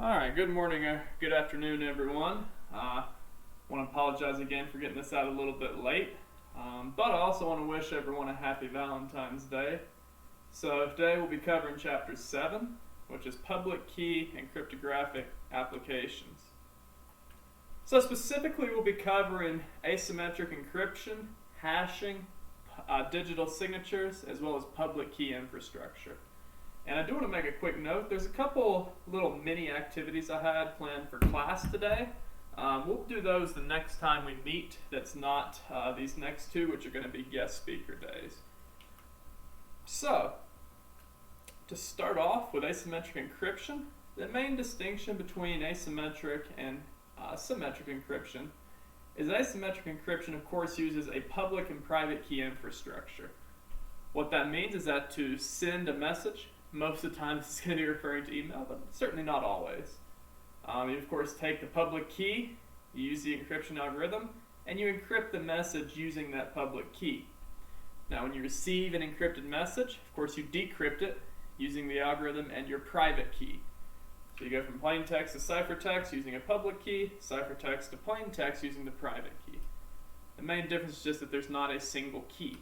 Alright, good morning or good afternoon everyone. I want to apologize again for getting this out a little bit late, but I also want to wish everyone a happy Valentine's Day. So today we'll be covering Chapter 7, which is Public Key and Cryptographic Applications. So specifically we'll be covering asymmetric encryption, hashing, digital signatures, as well as public key infrastructure. And I do want to make a quick note. There's a couple little mini activities I had planned for class today. We'll do those the next time we meet. That's not these next two, which are going to be guest speaker days. So, to start off with asymmetric encryption, the main distinction between asymmetric and symmetric encryption is asymmetric encryption, of course, uses a public and private key infrastructure. What that means is that to send a message, most of the time this is going to be referring to email, but certainly not always. You of course take the public key, you use the encryption algorithm, and you encrypt the message using that public key. Now when you receive an encrypted message, of course you decrypt it using the algorithm and your private key. So you go from plain text to ciphertext using a public key, ciphertext to plain text using the private key. The main difference is just that there's not a single key.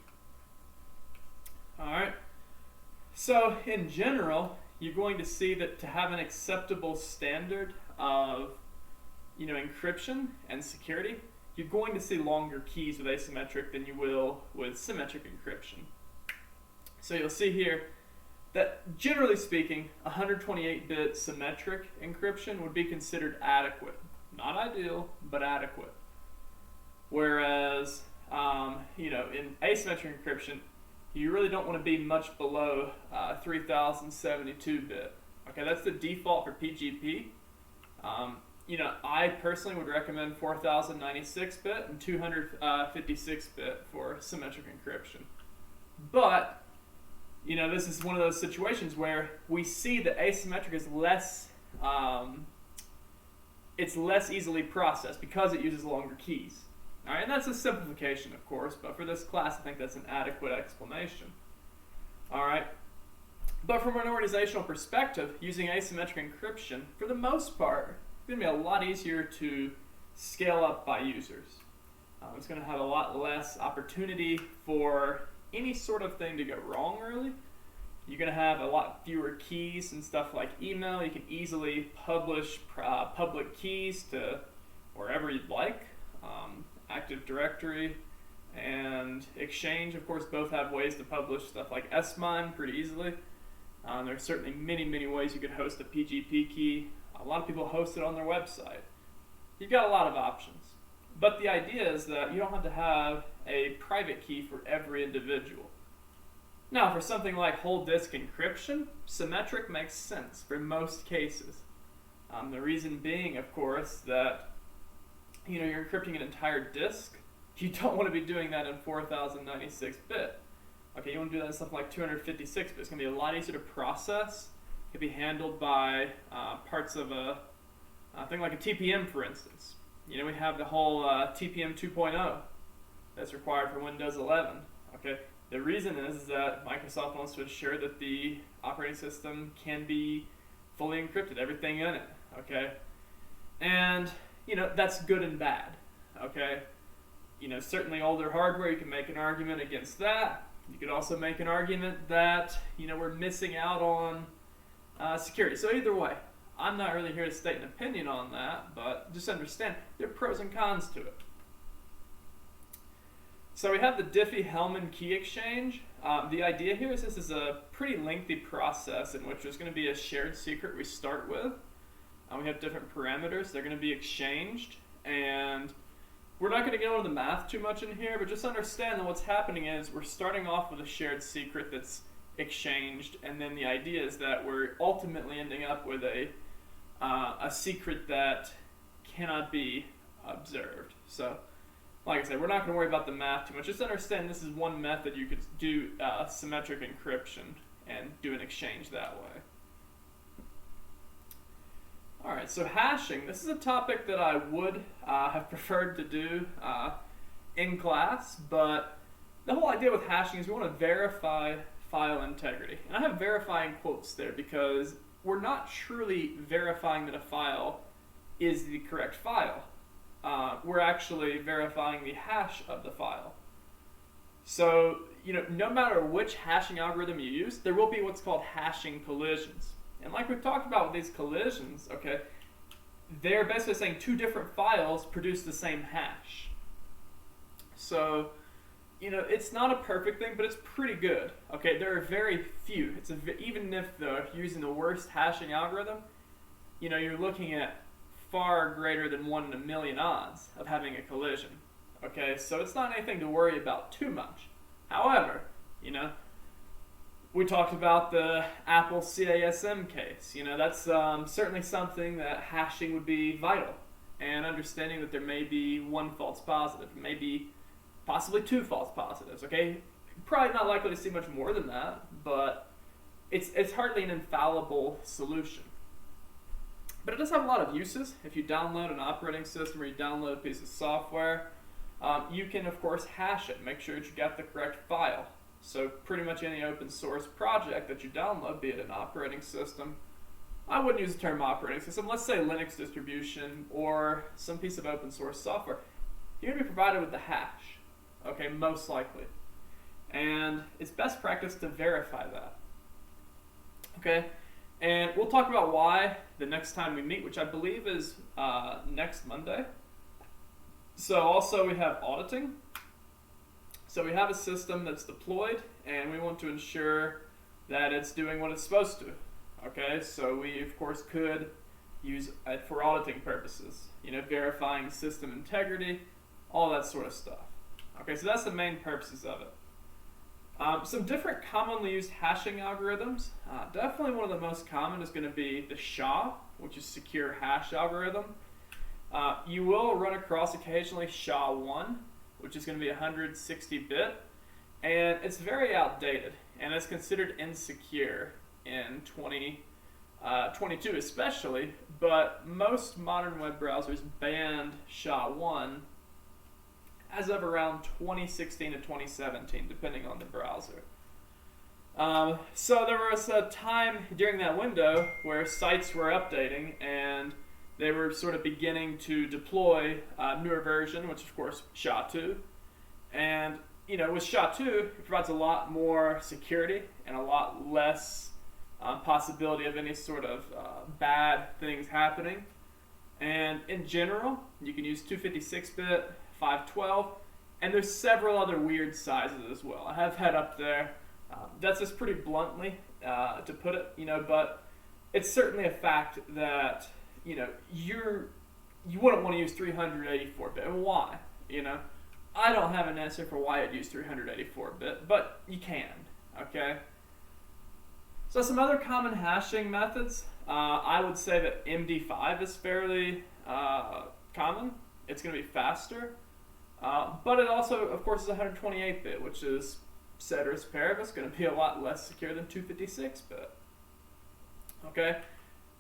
Alright. So in general, you're going to see that to have an acceptable standard of encryption and security, you're going to see longer keys with asymmetric than you will with symmetric encryption. So you'll see here that generally speaking, 128-bit symmetric encryption would be considered adequate. Not ideal, but adequate. Whereas in asymmetric encryption, you really don't want to be much below 3072-bit. Okay, that's the default for PGP. I personally would recommend 4096-bit and 256-bit for symmetric encryption. But, this is one of those situations where we see that asymmetric is less easily processed because it uses longer keys. Alright, and that's a simplification, of course, but for this class, I think that's an adequate explanation. Alright, but from an organizational perspective, using asymmetric encryption, for the most part, it's going to be a lot easier to scale up by users. It's going to have a lot less opportunity for any sort of thing to go wrong, really. You're going to have a lot fewer keys and stuff like email. You can easily publish public keys to wherever you'd like. Active Directory and Exchange, of course, both have ways to publish stuff like MIME pretty easily. There are certainly many ways you could host a PGP key. A lot of people host it on their website. You've got a lot of options. But the idea is that you don't have to have a private key for every individual. Now, for something like whole disk encryption, symmetric makes sense for most cases. The reason being, of course, that you're encrypting an entire disk. You don't want to be doing that in 4096-bit. Okay, you want to do that in something like 256-bit. It's going to be a lot easier to process. It can be handled by parts of a thing like a TPM, for instance. We have the whole TPM 2.0 that's required for Windows 11. Okay, the reason is that Microsoft wants to ensure that the operating system can be fully encrypted, everything in it. Okay, and that's good and bad, okay? Certainly older hardware, you can make an argument against that. You could also make an argument that, we're missing out on security. So either way, I'm not really here to state an opinion on that, but just understand there are pros and cons to it. So we have the Diffie-Hellman key exchange. The idea here is this is a pretty lengthy process in which there's going to be a shared secret we start with. We have different parameters. They're going to be exchanged, and we're not going to get into the math too much in here, but just understand that what's happening is we're starting off with a shared secret that's exchanged, and then the idea is that we're ultimately ending up with a secret that cannot be observed. So, like I said, we're not going to worry about the math too much. Just understand this is one method you could do symmetric encryption and do an exchange that way. Alright, so hashing. This is a topic that I would have preferred to do in class, but the whole idea with hashing is we want to verify file integrity. And I have verify in quotes there because we're not truly verifying that a file is the correct file. We're actually verifying the hash of the file. So, no matter which hashing algorithm you use, there will be what's called hashing collisions. And like we've talked about with these collisions, okay, they're basically saying two different files produce the same hash. So, it's not a perfect thing, but it's pretty good. Okay, there are very few. Even if you're using the worst hashing algorithm, you're looking at far greater than 1 in a million odds of having a collision. Okay, so it's not anything to worry about too much. However, we talked about the Apple CISM case. That's certainly something that hashing would be vital, and understanding that there may be one false positive, maybe possibly two false positives. Okay, probably not likely to see much more than that, but it's hardly an infallible solution. But it does have a lot of uses. If you download an operating system or you download a piece of software, you can of course hash it, make sure that you got the correct file. So pretty much any open source project that you download, be it an operating system, I wouldn't use the term operating system, let's say Linux distribution or some piece of open source software, you're going to be provided with the hash, okay, most likely. And it's best practice to verify that. Okay, and we'll talk about why the next time we meet, which I believe is next Monday. So also we have auditing. So we have a system that's deployed, and we want to ensure that it's doing what it's supposed to. Okay, so we of course could use it for auditing purposes, verifying system integrity, all that sort of stuff. Okay, so that's the main purposes of it. Some different commonly used hashing algorithms. Definitely one of the most common is going to be the SHA, which is secure hash algorithm. You will run across occasionally SHA-1, which is going to be 160-bit, and it's very outdated, and it's considered insecure in 2022 especially, but most modern web browsers banned SHA-1 as of around 2016 to 2017, depending on the browser. So there was a time during that window where sites were updating, and they were sort of beginning to deploy a newer version, which of course SHA-2. And with SHA-2, it provides a lot more security and a lot less possibility of any sort of bad things happening. And in general, you can use 256-bit, 512, and there's several other weird sizes as well. I have had up there. That's just pretty bluntly to put it, but it's certainly a fact that you wouldn't want to use 384-bit. And why? I don't have an answer for why I'd use 384-bit, but you can, okay? So some other common hashing methods, I would say that MD5 is fairly common. It's going to be faster, but it also, of course, is 128-bit, which is ceteris paribus, going to be a lot less secure than 256-bit, okay?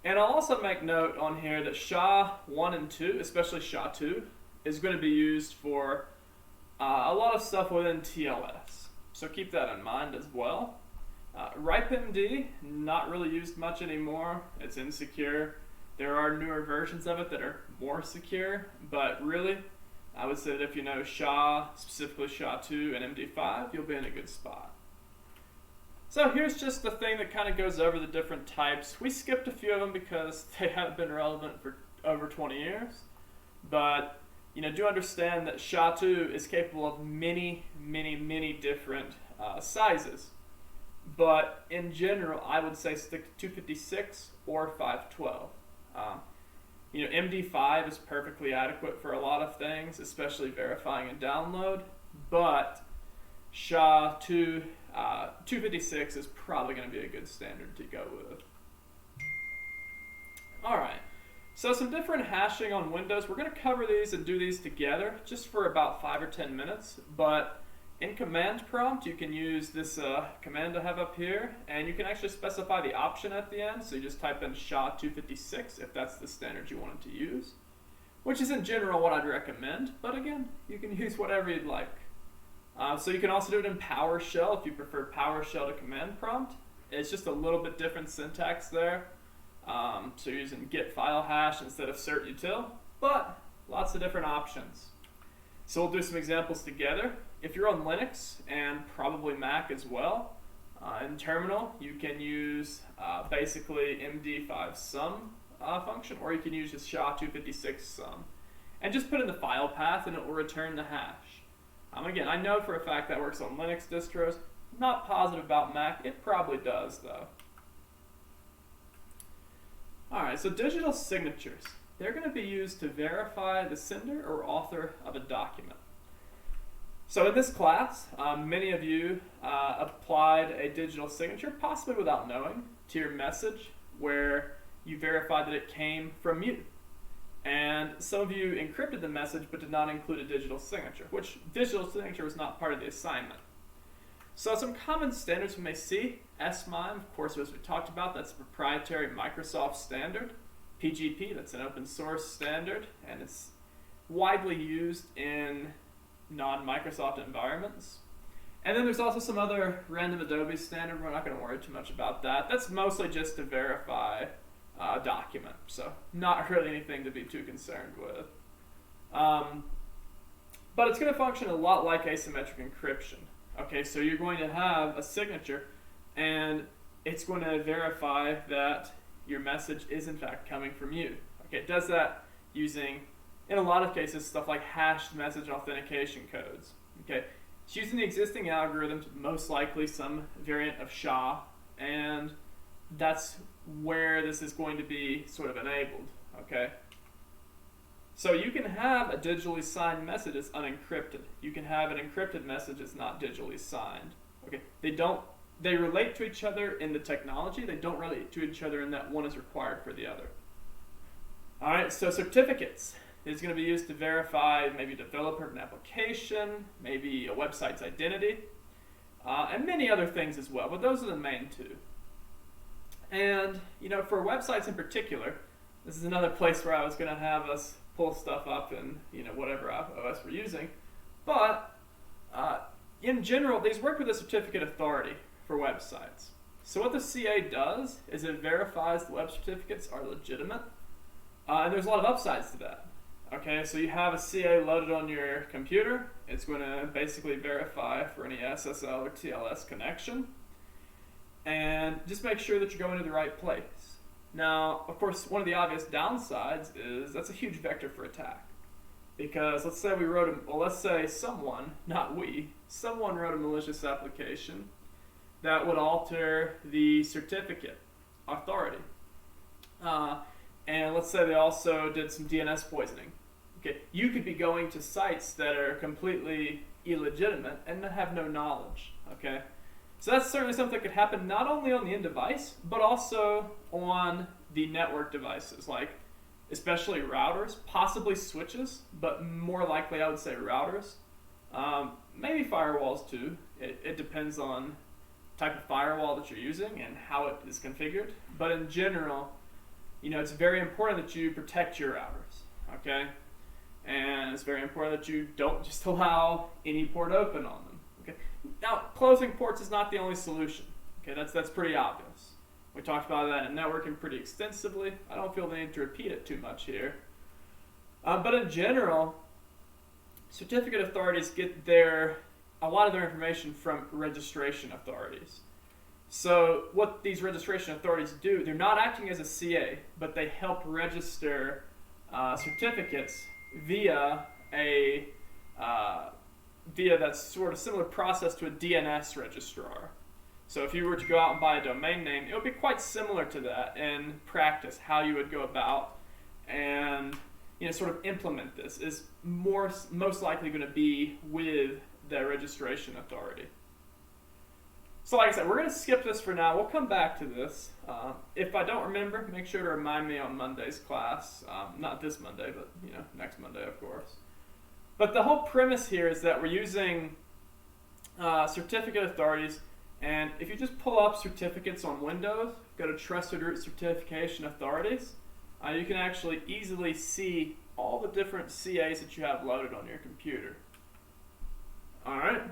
And I'll also make note on here that SHA-1 and 2, especially SHA-2, is going to be used for a lot of stuff within TLS. So keep that in mind as well. RIPE-MD, not really used much anymore. It's insecure. There are newer versions of it that are more secure, but really, I would say that if you know SHA, specifically SHA-2 and MD5, you'll be in a good spot. So here's just the thing that kind of goes over the different types. We skipped a few of them because they haven't been relevant for over 20 years. But do understand that SHA-2 is capable of many, many, many different sizes. But in general, I would say stick to 256 or 512. MD5 is perfectly adequate for a lot of things, especially verifying and download. But SHA-2 256 is probably going to be a good standard to go with. Alright, so some different hashing on Windows. We're going to cover these and do these together just for about 5 or 10 minutes. But in command prompt, you can use this command I have up here, and you can actually specify the option at the end. So you just type in SHA-256 if that's the standard you wanted to use, which is in general what I'd recommend. But again, you can use whatever you'd like. So you can also do it in PowerShell if you prefer PowerShell to command prompt. It's just a little bit different syntax there. So you're using get file hash instead of cert util, but lots of different options. So we'll do some examples together. If you're on Linux and probably Mac as well, in terminal you can use basically MD5 sum function, or you can use just SHA-256 sum. And just put in the file path and it will return the hash. Again, I know for a fact that works on Linux distros. Not positive about Mac. It probably does though. Alright, so digital signatures. They're going to be used to verify the sender or author of a document. So in this class, many of you applied a digital signature, possibly without knowing, to your message where you verified that it came from you. And some of you encrypted the message but did not include a digital signature, which digital signature was not part of the assignment. So some common standards we may see: MIME, of course, as we talked about, that's a proprietary Microsoft standard. PGP, that's an open source standard, and it's widely used in non-Microsoft environments. And then there's also some other random Adobe standard. We're not going to worry too much about that. That's mostly just to verify a document, so not really anything to be too concerned with. But it's going to function a lot like asymmetric encryption. Okay, so you're going to have a signature, and it's going to verify that your message is in fact coming from you. Okay, it does that using, in a lot of cases, stuff like hashed message authentication codes. Okay, it's using the existing algorithms, most likely some variant of SHA, and that's where this is going to be sort of enabled. Okay, so you can have a digitally signed message that's unencrypted. You can have an encrypted message that's not digitally signed. Okay, they relate to each other in the technology. They don't relate to each other in that one is required for the other. All right, so certificates is going to be used to verify maybe developer of an application, maybe a website's identity, and many other things as well, but those are the main two. And, for websites in particular, this is another place where I was going to have us pull stuff up in, whatever OS we're using. But, in general, these work with a certificate authority for websites. So what the CA does is it verifies the web certificates are legitimate, and there's a lot of upsides to that. Okay, so you have a CA loaded on your computer. It's going to basically verify for any SSL or TLS connection, and just make sure that you're going to the right place. Now, of course, one of the obvious downsides is that's a huge vector for attack. Because let's say someone, not we, someone wrote a malicious application that would alter the certificate authority. And let's say they also did some DNS poisoning. Okay, you could be going to sites that are completely illegitimate and have no knowledge. Okay, so that's certainly something that could happen not only on the end device, but also on the network devices, like especially routers, possibly switches, but more likely I would say routers. Maybe firewalls too. It depends on type of firewall that you're using and how it is configured. But in general, it's very important that you protect your routers, okay? And it's very important that you don't just allow any port open on them, okay? Now, closing ports is not the only solution, okay? That's pretty obvious. We talked about that in networking pretty extensively. I don't feel the need to repeat it too much here. But in general, certificate authorities get a lot of their information from registration authorities. So what these registration authorities do, they're not acting as a CA, but they help register certificates via that sort of similar process to a DNS registrar. So if you were to go out and buy a domain name, it would be quite similar to that in practice. How you would go about and sort of implement this is most likely going to be with the registration authority. So like I said, we're going to skip this for now. We'll come back to this. If I don't remember, make sure to remind me on Monday's class. Not this Monday, but next Monday, of course. But the whole premise here is that we're using certificate authorities. And if you just pull up certificates on Windows, go to Trusted Root Certification Authorities, you can actually easily see all the different CAs that you have loaded on your computer. Alright,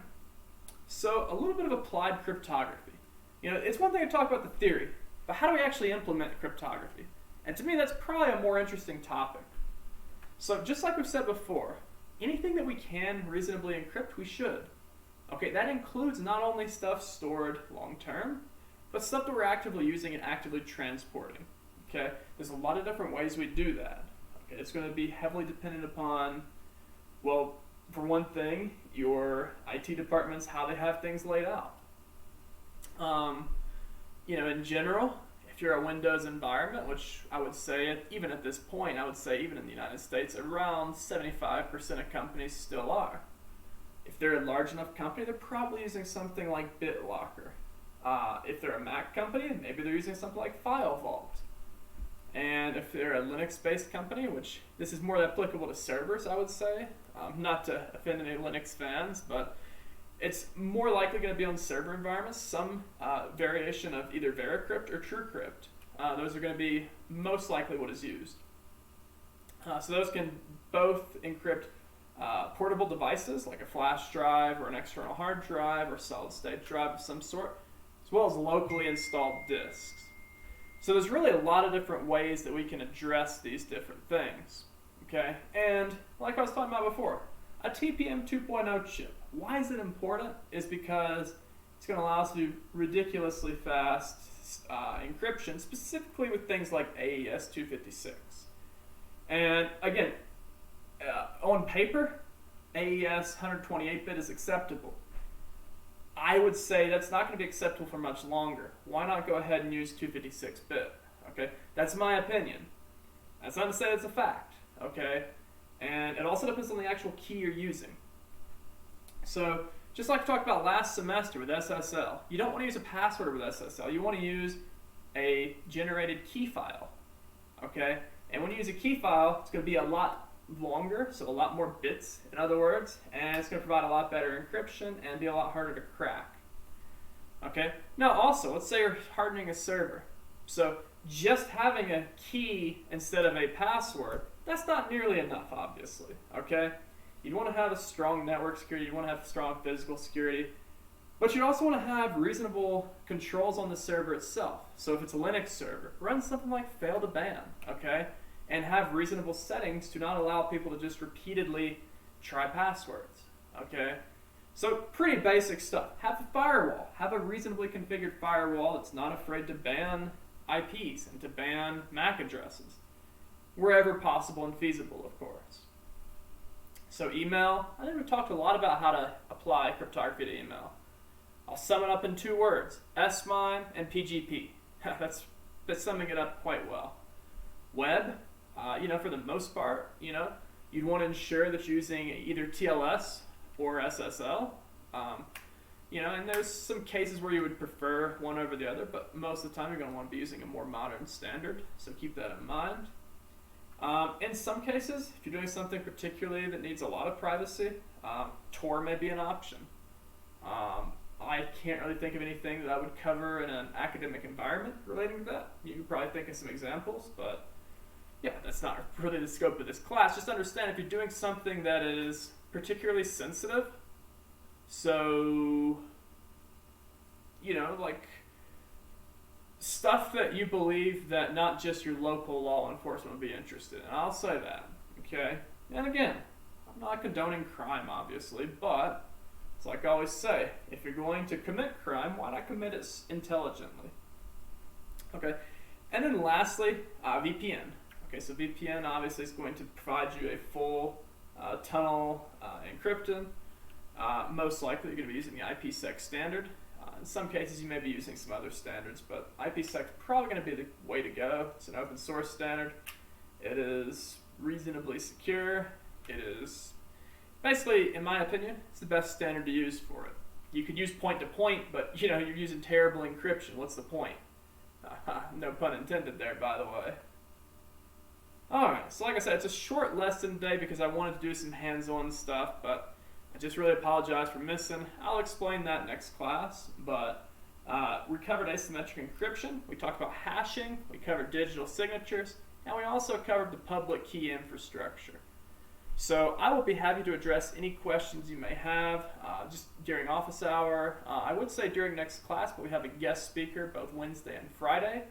so a little bit of applied cryptography. It's one thing to talk about the theory, But how do we actually implement cryptography? And to me, that's probably a more interesting topic. So just like we've said before, anything that we can reasonably encrypt, we should. Okay, that includes not only stuff stored long term, but stuff that we're actively using and actively transporting. Okay, there's a lot of different ways we do that. Okay, it's going to be heavily dependent upon, well, for one thing, your IT departments, how they have things laid out. In general, if you're a Windows environment, which I would say, even at this point, I would say even in the United States, around 75% of companies still are. If they're a large enough company, they're probably using something like Bitlocker. If they're a Mac company, maybe they're using something like filevault. And if they're a Linux-based company, which this is more applicable to servers, I would say, not to offend any Linux fans, but it's more likely going to be on server environments, some variation of either veracrypt or truecrypt. Those are going to be most likely what is used. So those can both encrypt portable devices like a flash drive or an external hard drive or solid-state drive of some sort, as well as locally installed disks. So there's really a lot of different ways that we can address these different things. Okay, and like I was talking about before, a TPM 2.0 chip. Why is it important? Is because it's going to allow us to do ridiculously fast encryption, specifically with things like AES 256. And again, on paper, AES 128-bit is acceptable. I would say that's not going to be acceptable for much longer. Why not go ahead and use 256-bit? Okay, that's my opinion. That's not to say it's a fact. Okay, and it also depends on the actual key you're using. So, just like we talked about last semester with SSL, you don't want to use a password with SSL. You want to use a generated key file. Okay, and when you use a key file, it's going to be a lot longer, so a lot more bits, in other words, and it's going to provide a lot better encryption and be a lot harder to crack. Okay, now also, let's say you're hardening a server. So, just having a key instead of a password, that's not nearly enough, obviously, okay? You'd want to have a strong network security, you'd want to have strong physical security, but you'd also want to have reasonable controls on the server itself. So if it's a Linux server, run something like fail to ban, okay? And have reasonable settings to not allow people to just repeatedly try passwords, okay? So pretty basic stuff. Have a firewall. Have a reasonably configured firewall that's not afraid to ban IPs and to ban MAC addresses, wherever possible and feasible, of course. So email, I think we've talked a lot about how to apply cryptography to email. I'll sum it up in 2 words, SMIME and PGP. That's summing it up quite well. Web, for the most part, you'd want to ensure that you're using either TLS or SSL. And there's some cases where you would prefer one over the other, but most of the time you're going to want to be using a more modern standard, so keep that in mind. In some cases, if you're doing something particularly that needs a lot of privacy, Tor may be an option. I can't really think of anything that I would cover in an academic environment relating to that. You could probably think of some examples, but yeah, that's not really the scope of this class. Just understand if you're doing something that is particularly sensitive, so, like stuff that you believe that not just your local law enforcement would be interested in. I'll say that, okay? And again, I'm not condoning crime, obviously, but it's like I always say, if you're going to commit crime, why not commit it intelligently? Okay, and then lastly, VPN. Okay, so VPN obviously is going to provide you a full tunnel encryption. Most likely you're going to be using the IPsec standard. In some cases you may be using some other standards, but IPsec is probably going to be the way to go. It's an open source standard. It is reasonably secure. It is basically, in my opinion, it's the best standard to use for it. You could use point-to-point, but you're using terrible encryption. What's the point? No pun intended there, by the way. Alright, so like I said, it's a short lesson today because I wanted to do some hands-on stuff, but I just really apologize for missing. I'll explain that next class, but we covered asymmetric encryption, we talked about hashing, we covered digital signatures, and we also covered the public key infrastructure. So I will be happy to address any questions you may have just during office hour. I would say during next class, but we have a guest speaker both Wednesday and Friday.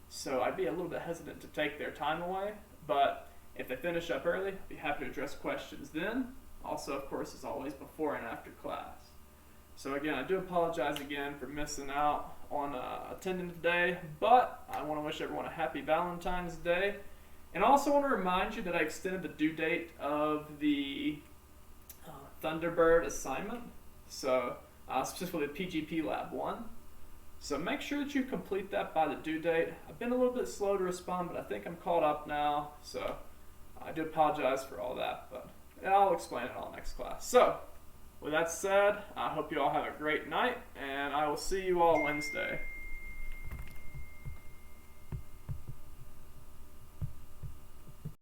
So I'd be a little bit hesitant to take their time away. But if they finish up early, I'd be happy to address questions then. Also, of course, as always, before and after class. So again, I do apologize again for missing out on attending today, but I want to wish everyone a happy Valentine's Day. And I also want to remind you that I extended the due date of the Thunderbird assignment, so specifically the PGP Lab 1. So make sure that you complete that by the due date. I've been a little bit slow to respond, but I think I'm caught up now, so I do apologize for all that, but I'll explain it all next class. So, with that said, I hope you all have a great night, and I will see you all Wednesday.